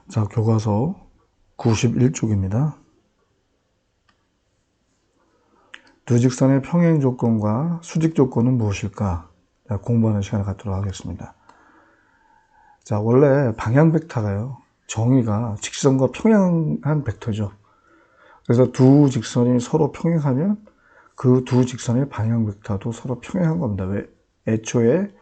자, 교과서 91쪽입니다. 두 직선의 평행 조건과 수직 조건은 무엇일까? 자, 공부하는 시간을 갖도록 하겠습니다. 자, 원래 방향 벡터가요, 정의가 직선과 평행한 벡터죠. 그래서 두 직선이 서로 평행하면 그 두 직선의 방향 벡터도 서로 평행한 겁니다. 왜? 애초에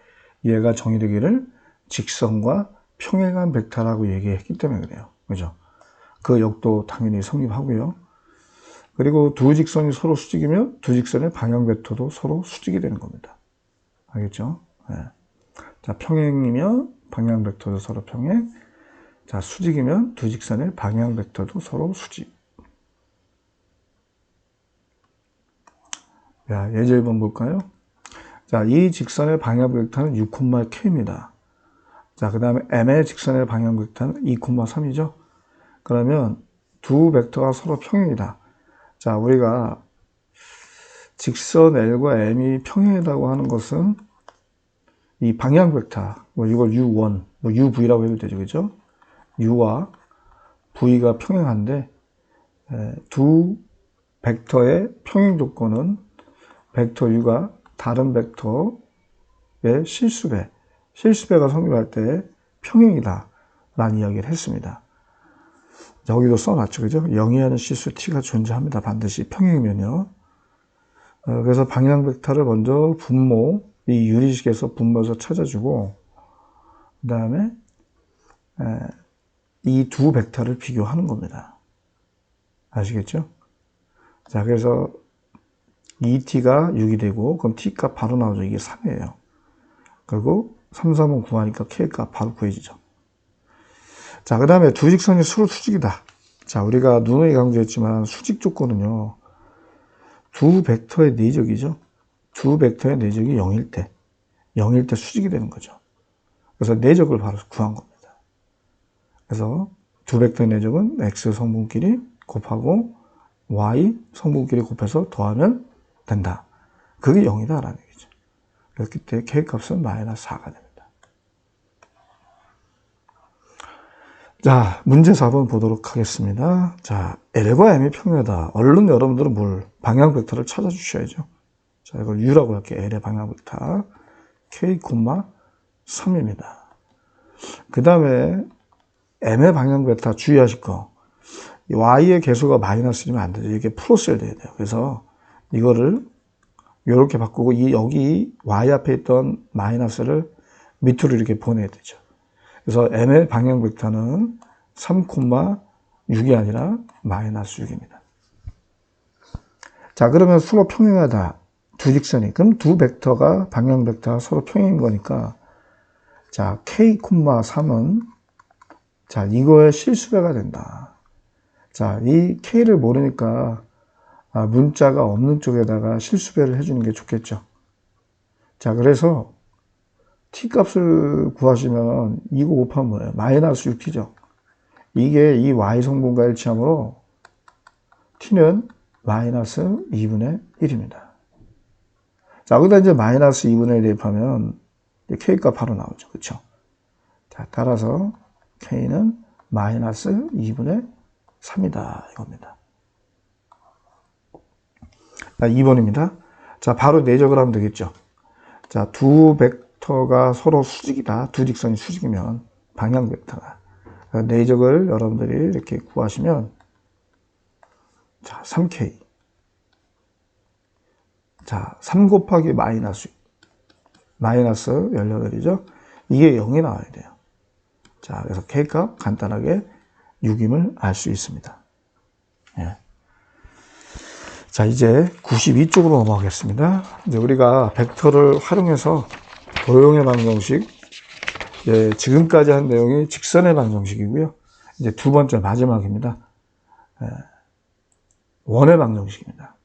얘가 정의되기를 직선과 평행한 벡터라고 얘기했기 때문에 그래요. 그죠? 그 역도 당연히 성립하고요. 그리고 두 직선이 서로 수직이면 두 직선의 방향 벡터도 서로 수직이 되는 겁니다. 알겠죠? 네. 자, 평행이면 방향 벡터도 서로 평행. 자, 수직이면 두 직선의 방향 벡터도 서로 수직. 자, 예제 1번 볼까요? 자, 이 직선의 방향 벡터는 6,k입니다. 자, 그 다음에 M의 직선의 방향 벡터는 2,3이죠. 그러면 두 벡터가 서로 평행이다. 자, 우리가 직선 L과 M이 평행하다고 하는 것은 이 방향 벡터, 뭐 이걸 U1, 뭐 UV라고 해도 되죠. 그죠? U와 V가 평행한데, 두 벡터의 평행 조건은 벡터 U가 다른 벡터의 실수배가 성립할 때 평행이다 라는 이야기를 했습니다. 여기도 써놨죠. 그죠? 영위하는 실수 T가 존재합니다. 반드시 평행이면요. 그래서 방향 벡터를 먼저 분모, 이 유리식에서 분모해서 찾아주고, 그 다음에 이 두 벡터를 비교하는 겁니다. 아시겠죠? 자, 그래서 2t가 6이 되고, 그럼 t값 바로 나오죠. 이게 3이에요. 그리고 3, 3은 구하니까 k값 바로 구해지죠. 자, 그 다음에 두 직선이 서로 수직이다. 자, 우리가 누누이 강조했지만 수직 조건은요, 두 벡터의 내적이죠. 두 벡터의 내적이 0일 때 수직이 되는 거죠. 그래서 내적을 바로 구한 겁니다. 그래서 두 벡터의 내적은 x 성분끼리 곱하고 y 성분끼리 곱해서 더하면 된다. 그게 0이다라는 얘기죠. 그래서 그때 k값은 마이너스 4가 됩니다. 자, 문제 4번 보도록 하겠습니다. 자, L과 M이 평행하다. 얼른 여러분들은 방향 벡터를 찾아주셔야죠. 자, 이걸 U라고 할게요. L의 방향 벡터. K, 3입니다. 그 다음에 M의 방향 벡터 주의하실 거. Y의 개수가 마이너스이면 안 되죠. 이게 플러스여야 돼요. 그래서 이거를 이렇게 바꾸고 여기 Y 앞에 있던 마이너스를 밑으로 이렇게 보내야 되죠. 그래서 M의 방향 벡터는 3,6이 아니라 마이너스 6입니다. 자, 그러면 서로 평행하다. 두 직선이. 그럼 두 벡터가, 방향 벡터가 서로 평행인 거니까, 자, K,3은, 자, 이거의 실수배가 된다. 자, 이 K를 모르니까, 문자가 없는 쪽에다가 실수배를 해주는 게 좋겠죠. 자, 그래서, T값을 구하시면, 이거 곱하면 뭐예요? 마이너스 6T죠. 이게 이 Y 성분과 일치하므로, T는 마이너스 2분의 1입니다. 자, 여기다 이제 마이너스 2분의 1 대입하면 K값 바로 나오죠. 그쵸? 자, 따라서 K는 마이너스 2분의 3이다. 이겁니다. 자, 2번입니다. 자, 바로 내적을 하면 되겠죠. 자, 두 벡터가 서로 수직이다. 두 직선이 수직이면 방향 벡터가. 내적을 여러분들이 이렇게 구하시면, 자, 3K. 자, 3 곱하기 마이너스 18이죠. 이게 0이 나와야 돼요. 자, 그래서 K값 간단하게 6임을 알 수 있습니다. 예. 자, 이제 92쪽으로 넘어가겠습니다. 이제 우리가 벡터를 활용해서 도형의 방정식, 지금까지 한 내용이 직선의 방정식이고요. 이제 두 번째 마지막입니다. 원의 방정식입니다.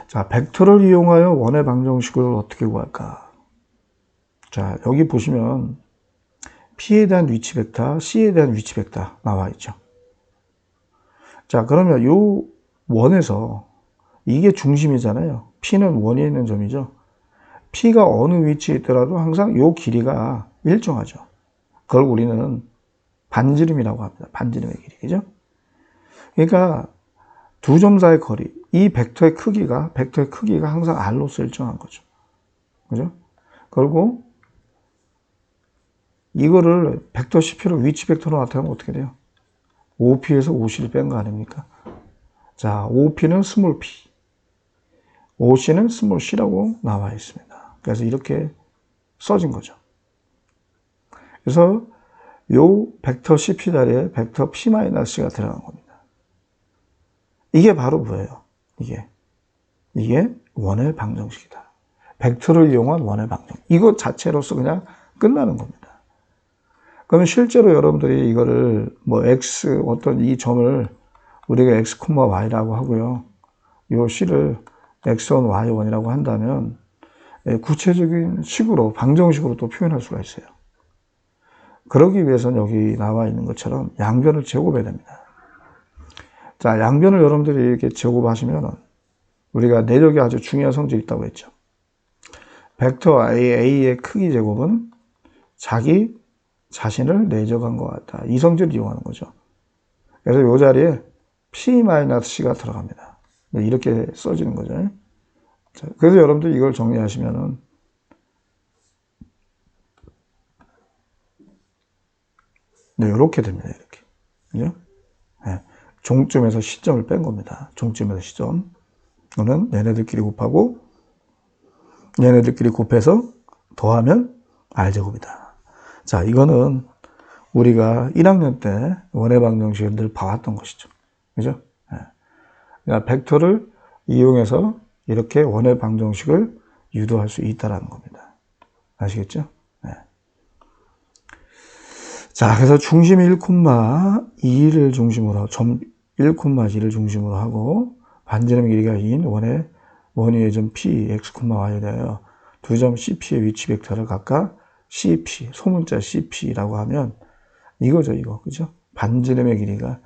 자, 벡터를 이용하여 원의 방정식을 어떻게 구할까? 자, 여기 보시면 P에 대한 위치 벡터, C에 대한 위치 벡터 나와 있죠. 자, 그러면 요 원에서 이게 중심이잖아요. P는 원에 있는 점이죠. P가 어느 위치에 있더라도 항상 요 길이가 일정하죠. 그걸 우리는 반지름이라고 합니다. 반지름의 길이. 그죠? 그러니까 두 점 사이의 거리, 이 벡터의 크기가 항상 r로서 일정한 거죠. 그죠? 그리고 이거를 벡터 CP를 위치 벡터로 나타내면 어떻게 돼요? OP에서 OC를 뺀 거 아닙니까? 자, OP는 스몰 p, OC는 스몰 c라고 나와 있습니다. 그래서 이렇게 써진 거죠. 그래서 요 벡터 CP 자리에 벡터 P-C가 들어간 겁니다. 이게 바로 뭐예요? 이게 원의 방정식이다. 벡터를 이용한 원의 방정. 이것 자체로서 그냥 끝나는 겁니다. 그러면 실제로 여러분들이 이거를 뭐 x 어떤 이 점을 우리가 x, y라고 하고요. 요 c를 x1, y1이라고 한다면 구체적인 식으로 방정식으로 또 표현할 수가 있어요. 그러기 위해서는 여기 나와 있는 것처럼 양변을 제곱해야 됩니다. 자, 양변을 여러분들이 이렇게 제곱하시면 우리가 내적이 아주 중요한 성질이 있다고 했죠. 벡터 A의 크기 제곱은 자기 자신을 내적한 것 같다. 이 성질을 이용하는 거죠. 그래서 이 자리에 P-C가 들어갑니다. 이렇게 써지는 거죠. 자, 그래서 여러분들 이걸 정리하시면은 네, 이렇게 됩니다. 이렇게. 그죠? 네, 종점에서 시점을 뺀 겁니다. 종점에서 시점. 이거는 얘네들끼리 곱하고 얘네들끼리 곱해서 더하면 R제곱이다. 자, 이거는 우리가 1학년 때 원의 방정식을 늘 봐왔던 것이죠. 그죠? 네. 그러니까 벡터를 이용해서 이렇게 원의 방정식을 유도할 수 있다는 겁니다. 아시겠죠? 네. 자, 그래서 중심 1,2를 중심으로, 점 1,2를 중심으로 하고, 반지름 길이가 2인 원위의 점 P, X, Y에 대하여 두 점 CP의 위치 벡터를 각각 CP, 소문자 CP라고 하면 이거죠, 이거. 그죠? 반지름의 길이가,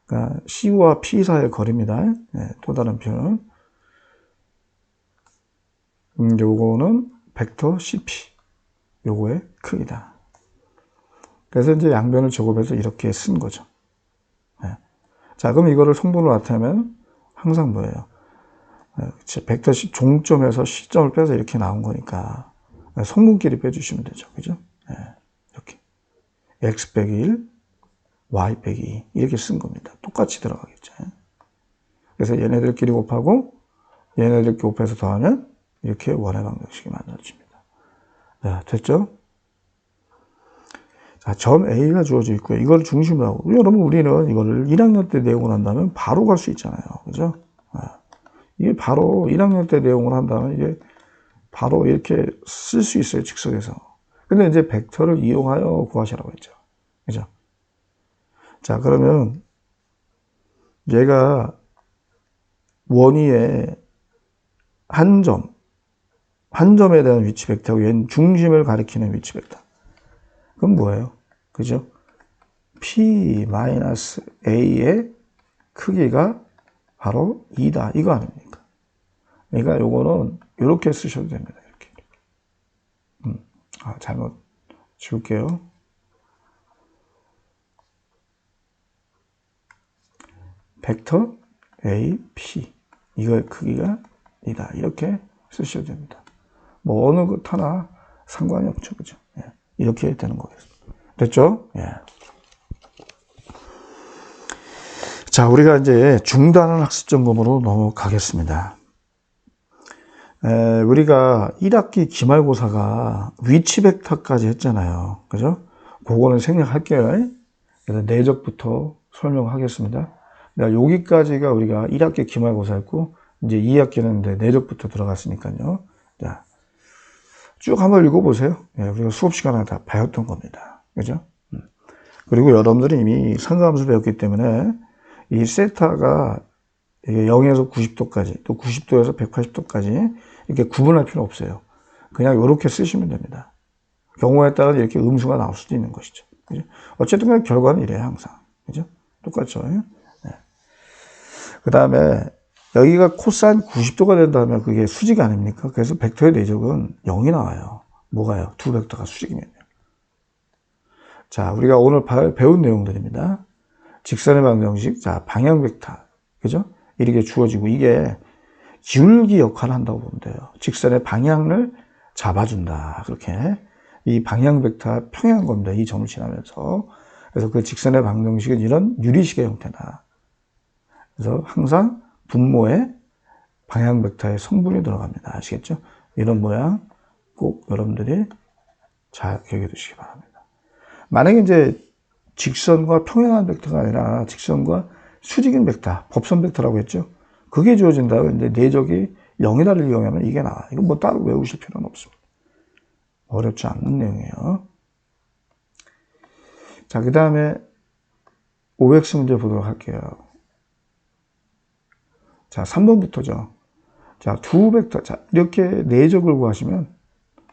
그러니까 C와 P 사이의 거리입니다. 네, 또 다른 표현. 요거는 벡터 CP. 요거의 크기다. 그래서 이제 양변을 제곱해서 이렇게 쓴 거죠. 네. 자, 그럼 이거를 성분으로 나타내면 항상 뭐예요? 벡터 C 종점에서 시점을 빼서 이렇게 나온 거니까 성분끼리 빼주시면 되죠. 그죠? 네. 이렇게. x 빼기 1, y 빼기 2 이렇게 쓴 겁니다. 똑같이 들어가겠죠. 그래서 얘네들끼리 곱하고 얘네들끼리 곱해서 더하면 이렇게 원의 방정식이 만들어집니다. 자, 됐죠? 자, 점 A가 주어져 있고요. 이걸 중심으로 하고. 여러분, 우리는 이거를 1학년 때 내용을 한다면 바로 갈 수 있잖아요. 그죠? 이게 바로 1학년 때 내용을 한다면 이게 바로 이렇게 쓸 수 있어요. 즉석에서. 근데 이제 벡터를 이용하여 구하시라고 했죠. 그죠? 자, 그러면 얘가 원위의 한 점에 대한 위치 벡터고 얘는 중심을 가리키는 위치 벡터. 그럼 뭐예요? 그죠? P-A의 크기가 바로 2다. 이거 아닙니까? 그러니까 요거는 이렇게 쓰셔도 됩니다. 이렇게. 잘못 지울게요. 벡터 A, P. 이거의 크기가 2다. 이렇게 쓰셔도 됩니다. 뭐 어느 것 하나 상관이 없죠. 그죠? 예. 이렇게 되는 거겠습니다. 됐죠? 예. 자, 우리가 이제 중단한 학습 점검으로 넘어가겠습니다. 우리가 1학기 기말고사가 위치 벡터까지 했잖아요. 그죠? 그거는 생략할게요. 그래서 내적부터 설명하겠습니다. 그러니까 여기까지가 우리가 1학기 기말고사였고, 이제 2학기는 이제 내적부터 들어갔으니까요. 자, 쭉 한번 읽어보세요. 예, 우리가 수업 시간에 다 배웠던 겁니다. 그죠? 그리고 여러분들이 이미 상가함수 배웠기 때문에 이 세타가 0에서 90도까지, 또 90도에서 180도까지 이렇게 구분할 필요 없어요. 그냥 이렇게 쓰시면 됩니다. 경우에 따라 이렇게 음수가 나올 수도 있는 것이죠. 그죠? 어쨌든 간에 결과는 이래요, 항상. 그죠? 똑같죠. 네. 그 다음에 여기가 코사인 90도가 된다면 그게 수직 아닙니까? 그래서 벡터의 내적은 0이 나와요. 뭐가요? 두 벡터가 수직이면요. 자, 우리가 오늘 배운 내용들입니다. 직선의 방정식, 자, 방향 벡터, 그죠? 이렇게 주어지고, 이게 기울기 역할을 한다고 보면 돼요. 직선의 방향을 잡아준다. 그렇게. 이 방향 벡터가 평행한 겁니다. 이 점을 지나면서. 그래서 그 직선의 방정식은 이런 유리식의 형태다. 그래서 항상 분모에 방향 벡터의 성분이 들어갑니다. 아시겠죠? 이런 모양 꼭 여러분들이 잘 기억해 두시기 바랍니다. 만약에 이제 직선과 평행한 벡터가 아니라 직선과 수직인 벡터, 법선 벡터라고 했죠? 그게 주어진다면 이제 내적이 0이다를 이용하면 이게 나와요. 이거 뭐 따로 외우실 필요는 없습니다. 어렵지 않는 내용이에요. 자, 그 다음에 OX 문제 보도록 할게요. 자, 3번부터죠. 자, 두 벡터. 자, 이렇게 내적을 구하시면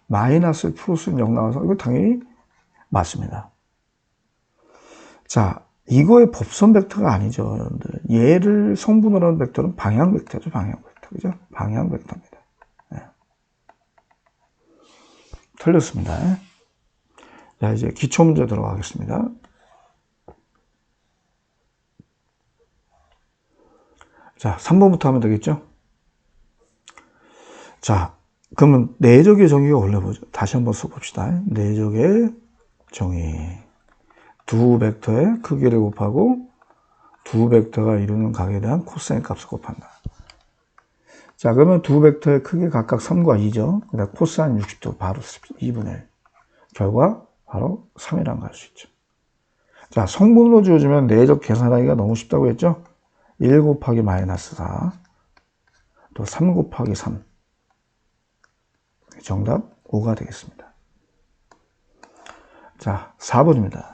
마이너스 플러스는 0 나와서 이거 당연히 맞습니다. 자, 이거의 법선 벡터가 아니죠, 여러분들. 얘를 성분으로 하는 벡터는 방향 벡터죠, 방향 벡터. 그죠? 방향 벡터입니다. 네. 틀렸습니다. 자, 이제 기초 문제 들어가겠습니다. 자, 3번부터 하면 되겠죠? 자, 그러면 내적의 정의가 올려보죠. 다시 한번 써봅시다. 내적의 정의. 두 벡터의 크기를 곱하고 두 벡터가 이루는 각에 대한 코사인 값을 곱한다. 자, 그러면 두 벡터의 크기 각각 3과 2죠. 그다음 코사인 60도 바로 2분의 1. 결과 바로 3이라는 걸 알 수 있죠. 자, 성분으로 주어지면 내적 계산하기가 너무 쉽다고 했죠. 1 곱하기 마이너스 4, 또 3 곱하기 3. 정답 5가 되겠습니다. 자, 4번입니다.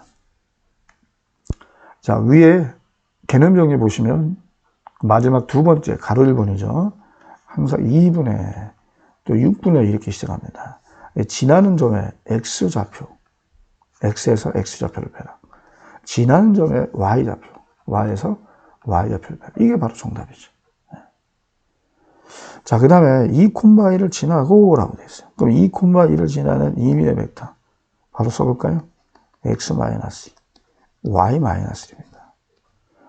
자, 위에 개념 정리 보시면 마지막 두 번째 가로 1번이죠. 항상 2분의 또 6분의 이렇게 시작합니다. 지나는 점에 X좌표, X에서 X좌표를 빼라. 지나는 점에 Y좌표, Y에서 Y좌표를 빼라. 이게 바로 정답이죠. 자, 그 다음에 2,2를 지나고 라고 되어 있어요. 그럼 2,2를 지나는 임의의 벡터 바로 써볼까요? X-2, Y-1입니다.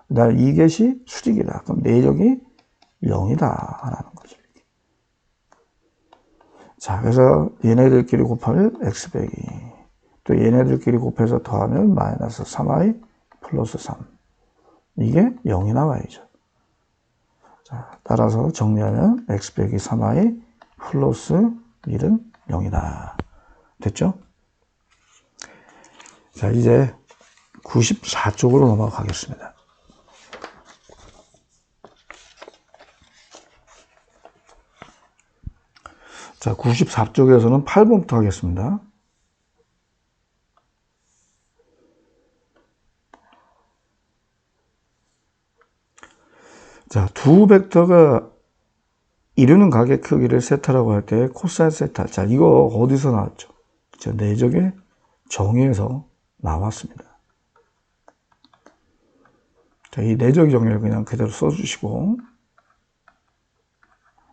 그 다음에 이것이 수직이다. 그럼 내적이 0이다 라는 거죠. 자, 그래서 얘네들끼리 곱하면 X 빼기, 또 얘네들끼리 곱해서 더하면 마이너스 3Y 플러스 3. 이게 0이 나와야죠. 자, 따라서 정리하면 X 빼기 3Y 플러스 1은 0이다. 됐죠? 자, 이제 94쪽으로 넘어가겠습니다. 자, 94쪽에서는 8번부터 하겠습니다. 자, 두 벡터가 이루는 각의 크기를 세타라고 할 때 코사인 세타. 자, 이거 어디서 나왔죠? 자, 내적의 정의에서 나왔습니다. 자, 이 내적 정의를 그냥 그대로 써주시고.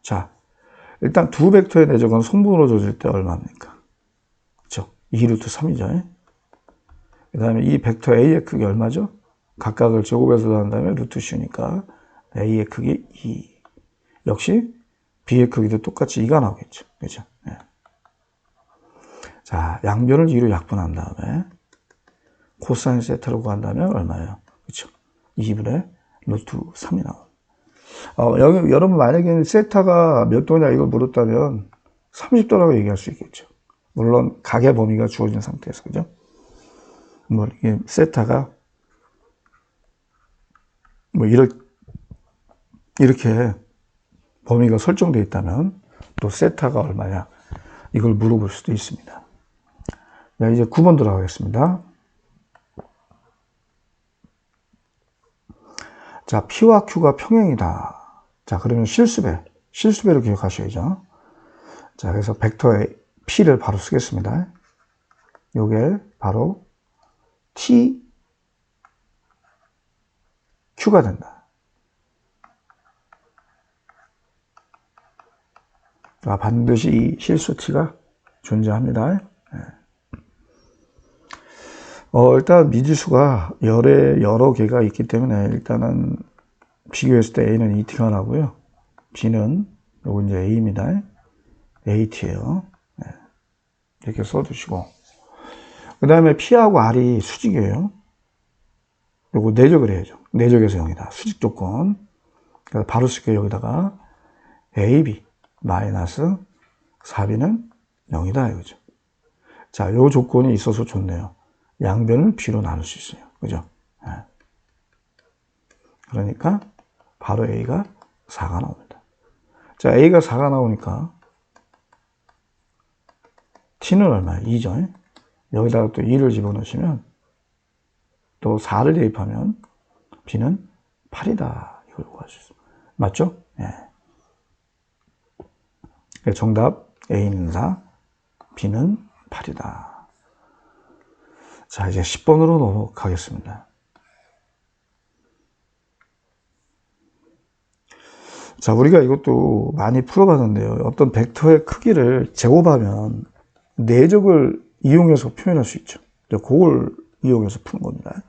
자, 일단 두 벡터의 내적은 성분으로 줘질 때 얼마입니까? 그렇죠? 2루트 3이죠. 그 다음에 이 벡터 A의 크기 얼마죠? 각각을 제곱해서 더한 다음에 루트 C니까 A의 크기 2. 역시 B의 크기도 똑같이 2가 나오겠죠. 그죠? 네. 자, 양변을 2로 약분한 다음에 코사인 세타로 구한다면 얼마예요? 그렇죠? 2분의 루트 3이 나옵니다. 여기 여러분 만약에 세타가 몇 도냐 이걸 물었다면 30도라고 얘기할 수 있겠죠. 물론 각의 범위가 주어진 상태에서, 그죠? 뭐 이게 세타가 뭐 이렇게 범위가 설정되어 있다면 또 세타가 얼마냐 이걸 물어볼 수도 있습니다. 자, 이제 9번 들어가겠습니다. 자, P와 Q가 평행이다. 자, 그러면 실수배로 기억하셔야죠. 자, 그래서 벡터의 P를 바로 쓰겠습니다. 요게 바로 T, Q가 된다. 자, 반드시 이 실수 T가 존재합니다. 네. 일단 미지수가 여러 개가 있기 때문에 일단은 비교했을 때 A는 ET가 나고요. B는 요거 이제 A입니다. AT예요. 네. 이렇게 써두시고. 그 다음에 P하고 R이 수직이에요. 요거 내적을 해야죠. 내적에서 0이다. 수직 조건. 그래서 바로 쓸게요. 여기다가 AB 마이너스 4B는 0이다. 이거죠. 자, 요 조건이 있어서 좋네요. 양변을 B로 나눌 수 있어요. 그죠? 네. 그러니까 바로 A가 4가 나옵니다. 자, A가 4가 나오니까 T는 얼마예요? 2죠. 여기다가 또 2를 집어넣으시면 또 4를 대입하면 B는 8이다. 이걸 구할 수 있습니다. 맞죠? 예. 정답 A는 4, B는 8이다. 자, 이제 10번으로 넘어가겠습니다. 자, 우리가 이것도 많이 풀어봤는데요. 어떤 벡터의 크기를 제곱하면 내적을 이용해서 표현할 수 있죠. 그걸 이용해서 푸는 겁니다.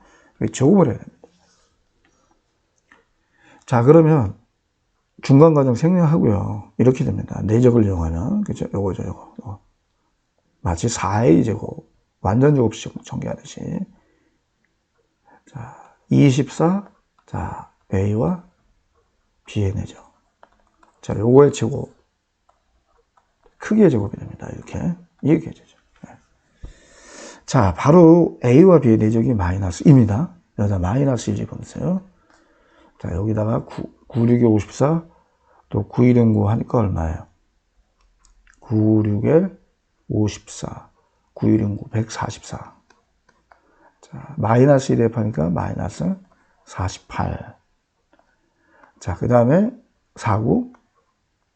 제곱을 해야 됩니다. 자, 그러면 중간 과정 생략하고요. 이렇게 됩니다. 내적을 이용하면, 그죠? 요거죠, 요거. 마치 4a 제곱, 완전 제곱식 전개하듯이. 자, 24, 자, a와 b의 내적. 자, 요거의 제곱, 크기의 제곱이 됩니다. 이렇게 되죠. 네. 자, 바로 a와 b의 내적이 마이너스입니다. 여기다 마이너스 1 집어넣으세요. 자, 여기다가 9, 6에 54, 또 9, 1은 9 하니까 얼마예요? 9, 6에 54, 9, 1은 9, 144. 자, 마이너스 1에 하니까 마이너스 48. 자, 그 다음에 49,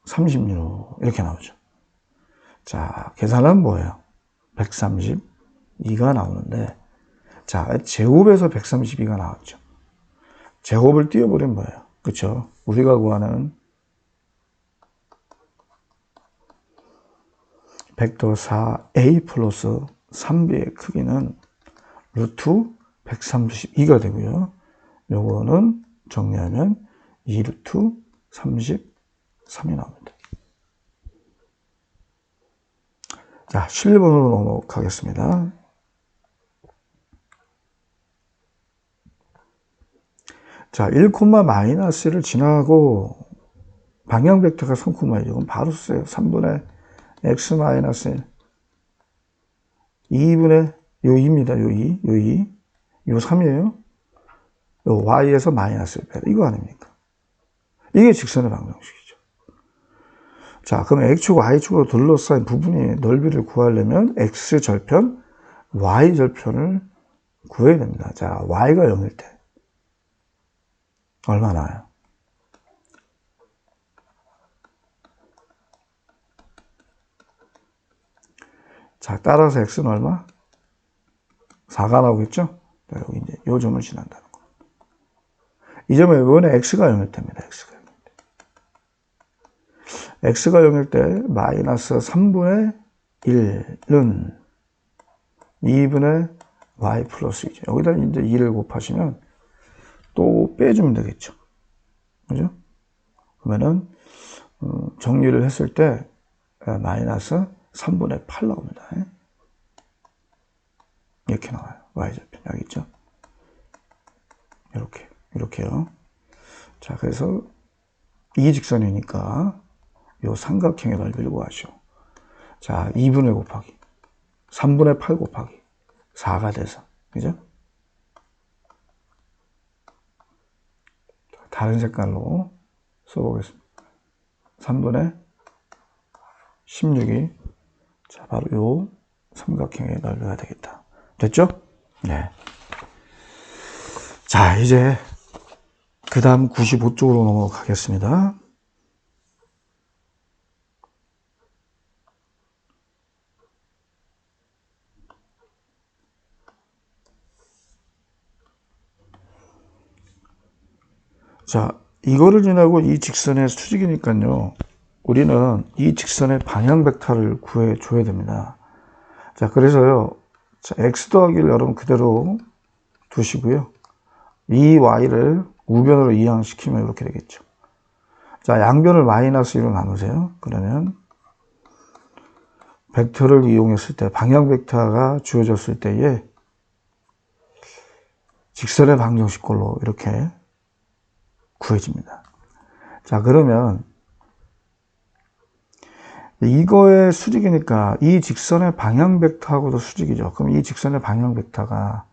36. 이렇게 나오죠. 자, 계산은 뭐예요? 132가 나오는데, 자, 제곱에서 132가 나왔죠. 제곱을 띄워버리면 뭐예요? 그쵸? 우리가 구하는 벡터 4a 플러스 3b의 크기는 루트 132가 되고요. 요거는 정리하면 2루트 33이 나옵니다. 자, 11번으로 넘어가겠습니다. 자, 1, 마이너스를 지나고 방향 벡터가 3,1. 이건 바로 쓰세요. 3분의 x 마이너스 1. 2분의 요 2입니다. 요 2. 요 3이에요. 요 y에서 마이너스 1 빼다. 이거 아닙니까? 이게 직선의 방정식이죠. 자, 그럼 x축, y축으로 둘러싸인 부분의 넓이를 구하려면 x절편, y절편을 구해야 됩니다. 자, y가 0일 때 얼마 나와요? 자, 따라서 x는 얼마? 4가 나오겠죠? 자, 여기 이제 요 점을 지난다는 거. 이 점은 이번에 x가 0일 때입니다. x가 0일 때 마이너스 3분의 1은 2분의 y 플러스 2죠. 여기다 이제 2를 곱하시면 또 빼주면 되겠죠. 그죠? 그러면은, 정리를 했을 때, 마이너스 3분의 8 나옵니다. 이렇게 나와요. y절편. 여기 있죠? 이렇게요. 자, 그래서 이 직선이니까 요 삼각형의 넓이를 구하시오. 자, 2분의 곱하기 3분의 8 곱하기 4가 돼서, 그죠? 다른 색깔로 써보겠습니다. 3분의 16이 자, 바로 요 삼각형의 넓이가 되겠다. 됐죠? 네. 자, 이제 그 다음 95쪽으로 넘어가겠습니다. 자, 이거를 지나고 이 직선의 수직이니까요. 우리는 이 직선의 방향 벡터를 구해줘야 됩니다. 자, 그래서요. 자, x 더하기를 여러분 그대로 두시고요. 이 y를 우변으로 이항시키면 이렇게 되겠죠. 자, 양변을 마이너스 2로 나누세요. 그러면 벡터를 이용했을 때, 방향 벡터가 주어졌을 때에 직선의 방정식꼴로 이렇게 구해집니다. 자, 그러면 이거의 수직이니까 이 직선의 방향 벡터하고도 수직이죠. 그럼 이 직선의 방향 벡터가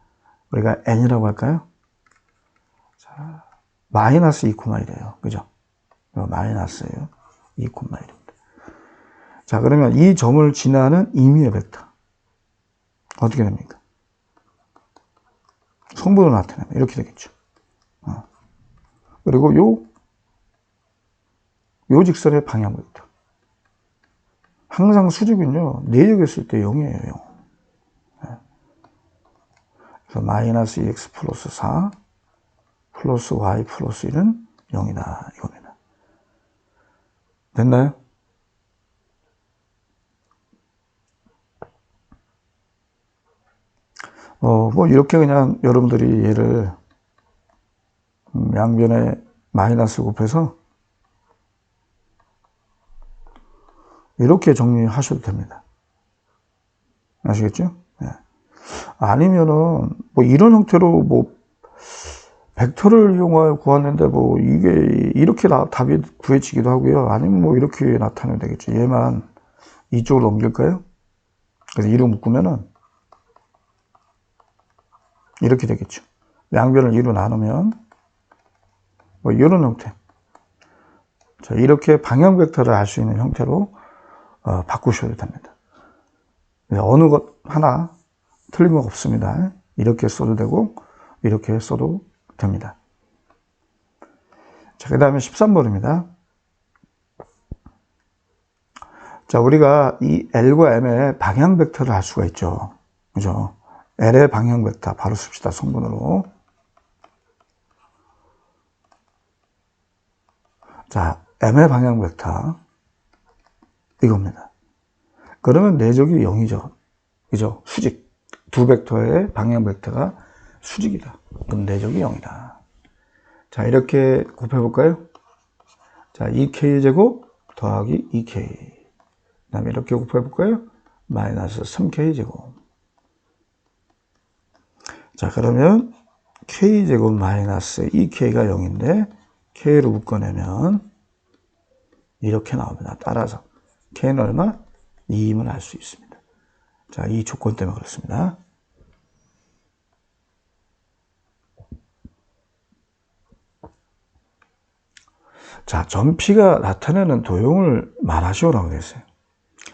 우리가 n이라고 할까요? 자, 마이너스 2,1이에요. 그죠? 마이너스예요. 2,1입니다. 자, 그러면 이 점을 지나는 임의의 벡터 어떻게 됩니까? 성분으로 나타내면 이렇게 되겠죠. 그리고 요 직선의 방향 벡터 항상 수직은요, 내역했을 때 0이에요. 0. 그래서 마이너스 2x 플러스 4 플러스 y 플러스 1은 0이다 이겁니다. 됐나요? 뭐 이렇게 그냥 여러분들이 얘를 양변에 마이너스 곱해서 이렇게 정리하셔도 됩니다. 아시겠죠? 네. 아니면은 뭐 이런 형태로 뭐 벡터를 이용하여 구하는데 뭐 이게 이렇게 답이 구해지기도 하고요. 아니면 뭐 이렇게 나타내면 되겠죠. 얘만 이쪽으로 옮길까요? 그래서 2로 묶으면은 이렇게 되겠죠. 양변을 2로 나누면 뭐 이런 형태. 자, 이렇게 방향 벡터를 알 수 있는 형태로 바꾸셔도 됩니다. 어느 것 하나 틀린 거 없습니다. 이렇게 써도 되고 이렇게 써도 됩니다. 자, 그 다음에 13번입니다. 자, 우리가 이 L과 M의 방향 벡터를 알 수가 있죠. 그죠? L의 방향 벡터 바로 씁시다. 성분으로. 자, M의 방향 벡터 이겁니다. 그러면 내적이 0이죠. 그죠? 수직. 두 벡터의 방향 벡터가 수직이다. 그럼 내적이 0이다. 자, 이렇게 곱해볼까요? 자, 2k제곱 더하기 2k. 그 다음에 이렇게 곱해볼까요? 마이너스 3k제곱. 자, 그러면 k제곱 마이너스 2k가 0인데 k를 묶어내면 이렇게 나옵니다. 따라서 k는 얼마? 2임을 알 수 있습니다. 자, 이 조건 때문에 그렇습니다. 자, 점P가 나타내는 도형을 말하시오라고 했어요.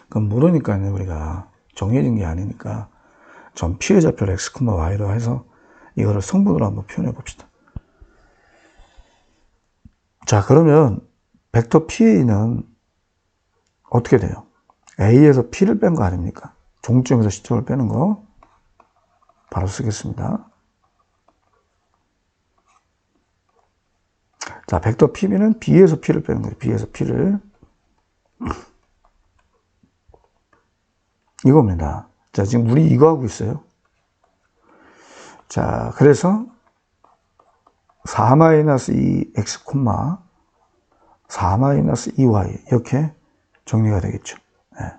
그럼 모르니까요, 우리가 정해진 게 아니니까 점P의 좌표를 x, y로 해서 이거를 성분으로 한번 표현해 봅시다. 자, 그러면 벡터 P는 어떻게 돼요? A에서 P를 뺀 거 아닙니까? 종점에서 시점을 빼는 거 바로 쓰겠습니다. 자, 벡터 PB는 B에서 P를 빼는 거예요. B에서 P를. 이겁니다. 자, 지금 우리 이거 하고 있어요. 자, 그래서 4-2x, 4-2y 이렇게 정리가 되겠죠. 네.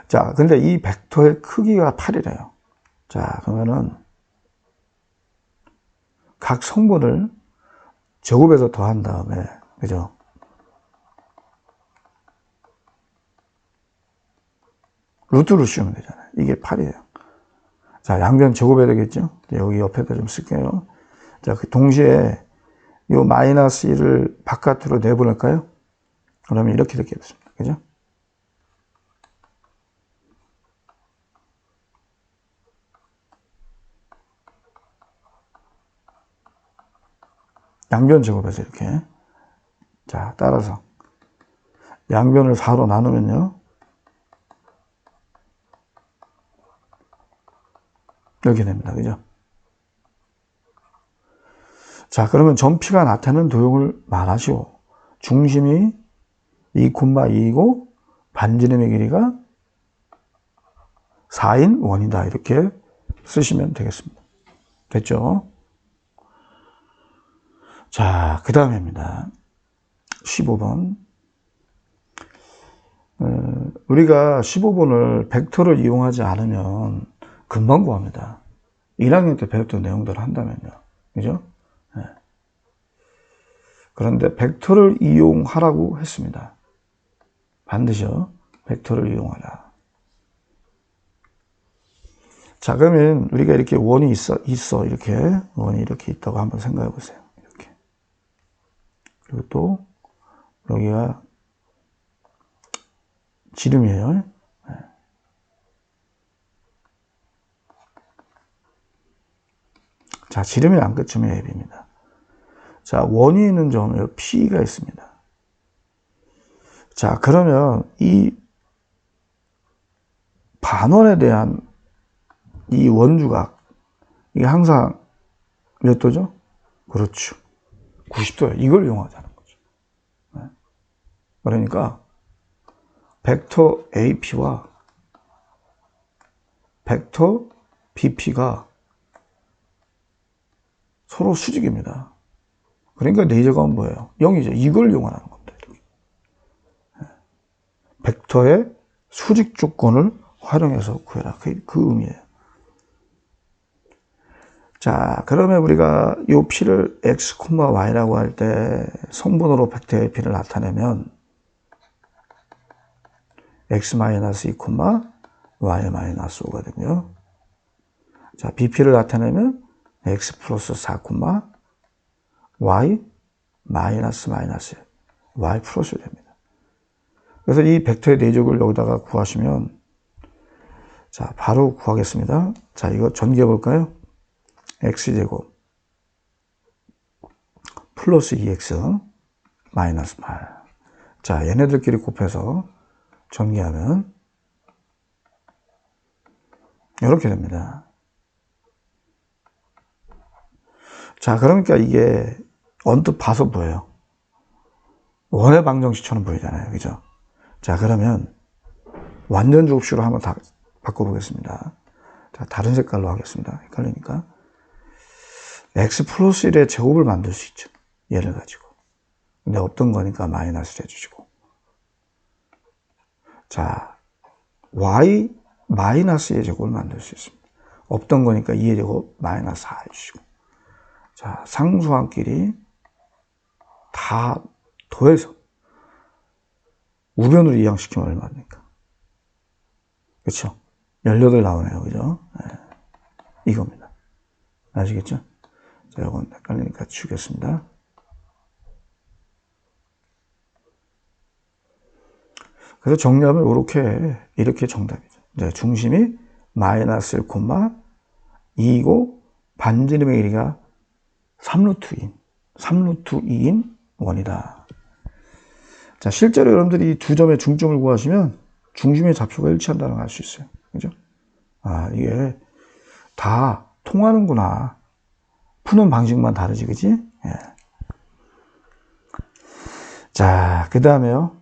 자, 근데 이 벡터의 크기가 8이래요. 자, 그러면은 각 성분을 제곱해서 더한 다음에, 그죠? 루트를 씌우면 되잖아요. 이게 8이에요. 자, 양변 제곱해야 되겠죠? 여기 옆에다 좀 쓸게요. 자, 그 동시에 이 마이너스 1을 바깥으로 내보낼까요? 그러면 이렇게 되겠습니다. 그죠? 양변 제곱해서 이렇게. 자, 따라서 양변을 4로 나누면요. 이렇게 됩니다. 그죠? 자, 그러면 점P가 나타내는 도형을 말하시오. 중심이 2,2이고 반지름의 길이가 4인 원이다. 이렇게 쓰시면 되겠습니다. 됐죠? 자, 그 다음입니다. 15번. 우리가 15번을 벡터를 이용하지 않으면 금방 구합니다. 1학년 때 배웠던 내용대로 한다면요. 그죠? 네. 그런데 벡터를 이용하라고 했습니다. 반드시요. 벡터를 이용하라. 자, 그러면 우리가 이렇게 원이 있어. 이렇게. 원이 이렇게 있다고 한번 생각해 보세요. 이렇게. 그리고 또, 여기가 지름이에요. 네. 자, 지름이 안 끝이면 AB입니다. 자, 원이 있는 점에 P가 있습니다. 자, 그러면 이 반원에 대한 이 원주각, 이게 항상 몇 도죠? 그렇죠. 90도예요. 이걸 이용하자는 거죠. 네. 그러니까, 벡터 AP와 벡터 BP가 서로 수직입니다. 그러니까 네이저감은 뭐예요? 0이죠. 이걸 이용하는 겁니다. 네. 벡터의 수직 조건을 활용해서 구해라. 그 의미예요. 자, 그러면 우리가 이 P를 X, Y라고 할 때 성분으로 벡터의 P를 나타내면 X-2, Y-5가 되고요. 자, BP를 나타내면 X 플러스 4, Y 마이너스 Y 플러스 됩니다. 그래서 이 벡터의 내적을 여기다가 구하시면, 자, 바로 구하겠습니다. 자, 이거 전개해 볼까요? X제곱 플러스 2X 마이너스 8. 자, 얘네들끼리 곱해서 전개하면 이렇게 됩니다. 자, 그러니까 이게 언뜻 봐서 보여요. 원의 방정식처럼 보이잖아요. 그죠? 자, 그러면 완전 조급식으로 한번 다 바꿔보겠습니다. 자, 다른 색깔로 하겠습니다. 헷갈리니까. X 플러스 1의 제곱을 만들 수 있죠. 얘를 가지고. 근데 없던 거니까 마이너스를 해주시고. 자, Y 마이너스의 제곱을 만들 수 있습니다. 없던 거니까 2의 제곱 마이너스 4 해주시고. 자, 상수항끼리 다 더해서 우변으로 이항시키면 얼마입니까? 그렇죠? 18 나오네요. 그죠? 네. 이겁니다. 아시겠죠? 자, 이건 헷갈리니까 치우겠습니다. 그래서 정리하면 이렇게 정답이죠. 네, 중심이 마이너스 1, 2이고 반지름의 길이가 3루트 2인 원이다. 자, 실제로 여러분들이 이 두 점의 중점을 구하시면 중심의 좌표가 일치한다는 걸 알 수 있어요. 그죠? 아, 이게 다 통하는구나. 푸는 방식만 다르지, 그지? 예. 자, 그 다음에요.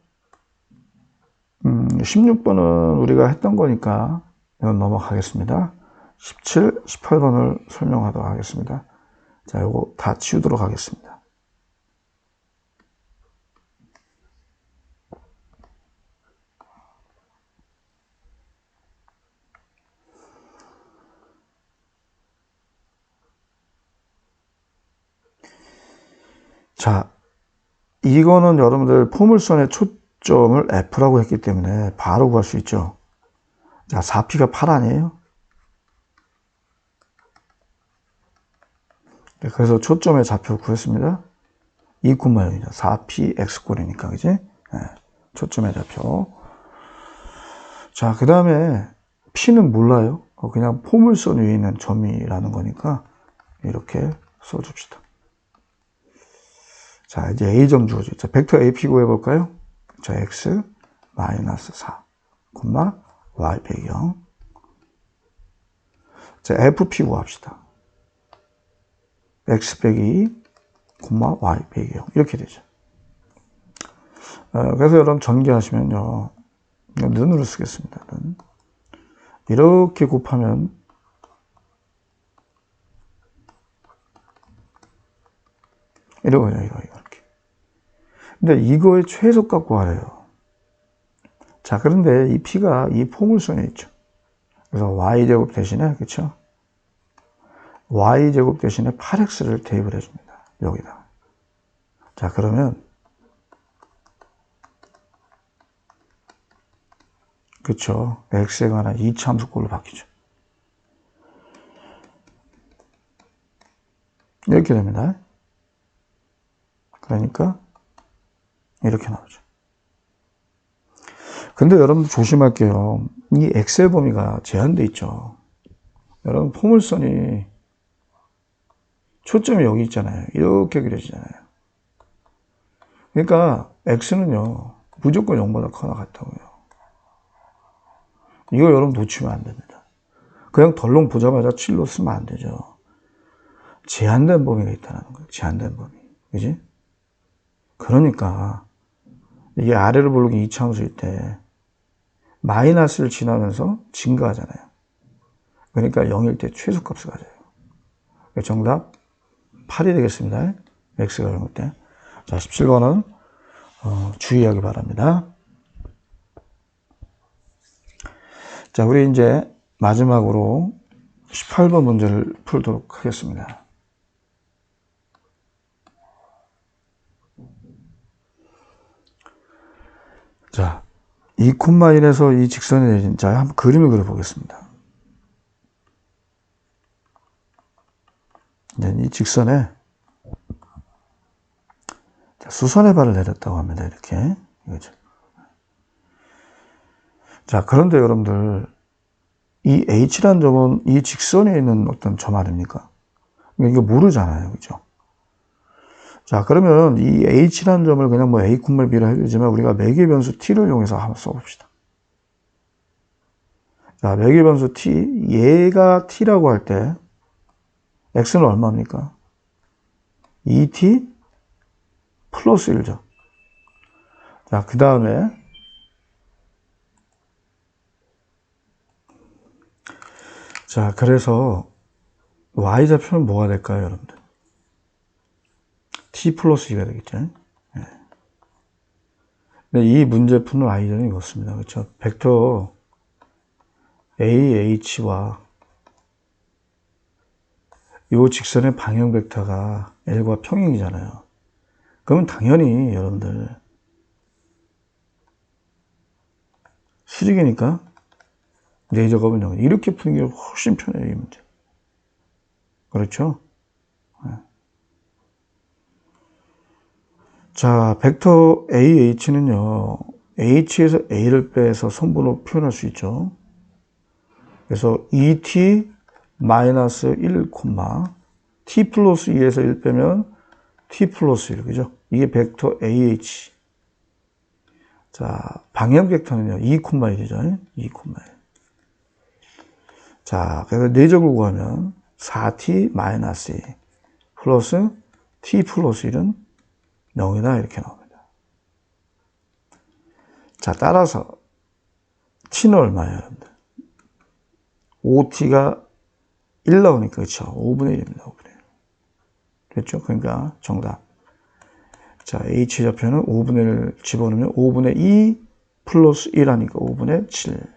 16번은 우리가 했던 거니까 이건 넘어가겠습니다. 17, 18번을 설명하도록 하겠습니다. 자, 요거 다 치우도록 하겠습니다. 자, 이거는 여러분들 포물선의 초점을 F라고 했기 때문에 바로 구할 수 있죠. 자, 4P가 8 아니에요? 네, 그래서 초점의 좌표 구했습니다. 2,0이죠. 4P X꼴이니까, 그지? 네, 초점의 좌표. 자, 그 다음에 P는 몰라요. 그냥 포물선 위에 있는 점이라는 거니까 이렇게 써줍시다. 자, 이제 A점 주어져. 자, 벡터 AP 구해볼까요? 자, X 마이너스 4, Y 배경. 자, FP 구합시다. X 빼기 2, Y 배경. 이렇게 되죠. 그래서 여러분 전개하시면요. 눈으로 쓰겠습니다. 눈. 이렇게 곱하면 이러거든요. 이렇게. 근데 이거의 최소값 구하래요. 자, 그런데 이 P가 이 포물선에 있죠. 그래서 Y제곱 대신에, 그쵸? Y제곱 대신에 8X를 대입을 해줍니다. 여기다. 자, 그러면, 그쵸? X에 관한 이차함수꼴로 바뀌죠. 이렇게 됩니다. 그러니까, 이렇게 나오죠. 근데 여러분들 조심할게요. 이 엑셀 범위가 제한되어 있죠. 여러분 포물선이 초점이 여기 있잖아요. 이렇게 그려지잖아요. 그러니까 x는요 무조건 0보다 커나 같다고요. 이거 여러분 놓치면 안 됩니다. 그냥 덜렁 보자마자 7로 쓰면 안 되죠. 제한된 범위가 있다는 거예요. 제한된 범위. 그지? 그러니까 이게 아래로 볼록이 이차함수일 때 마이너스를 지나면서 증가하잖아요. 그러니까 0일 때 최소값을 가져요. 정답 8이 되겠습니다. x가 0일 때. 자, 17번은 주의하기 바랍니다. 자, 우리 이제 마지막으로 18번 문제를 풀도록 하겠습니다. 자, 2,1에서 이 직선이 내린 자, 한번 그림을 그려보겠습니다. 이제 이 직선에 수선의 발을 내렸다고 합니다. 이렇게. 이거죠. 자, 그런데 여러분들, 이 H라는 점은 이 직선에 있는 어떤 점 아닙니까? 이거 모르잖아요. 그죠? 자, 그러면 이 H라는 점을 그냥 뭐 A, B라 해도 되지만 우리가 매개 변수 T를 이용해서 한번 써봅시다. 자, 매개 변수 T, 얘가 T라고 할 때, X는 얼마입니까? 2T 플러스 1죠. 자, 그 다음에, 자, 그래서 Y좌표는 뭐가 될까요, 여러분들? T 플러스 2가 되겠죠. 네. 근데 이 문제 푸는 아이디어는 이렇습니다. 그렇죠? 벡터 AH와 이 직선의 방향 벡터가 L과 평행이잖아요. 그러면 당연히 여러분들 수직이니까 내저겁은 0. 이렇게 푸는 게 훨씬 편해요, 이 문제. 그렇죠? 네. 자, 벡터 AH는요, H에서 A를 빼서 선분으로 표현할 수 있죠. 그래서 2t 마이너스 1, t 플러스 2에서 1 빼면 t 플러스 1, 그죠? 이게 벡터 AH. 자, 방향 벡터는요, 2,1이죠. 2,1. 자, 그래서 내적을 구하면 4t 마이너스 2 플러스 t 플러스 1은 0이다. 이렇게 나옵니다. 자, 따라서 t는 얼마예요, 여러분들? 5t가 1 나오니까, 그렇죠? 5분의 1입니다. 5분의 1. 됐죠? 그러니까 정답. 자, H좌표는 5분의 1을 집어넣으면 5분의 2 플러스 1 하니까 5분의 7.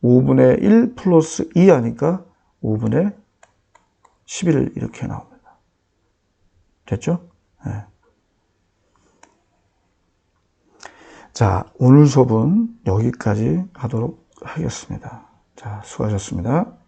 5분의 1 플러스 2 하니까 5분의 11 이렇게 나옵니다. 됐죠? 네. 자, 오늘 수업은 여기까지 하도록 하겠습니다. 자, 수고하셨습니다.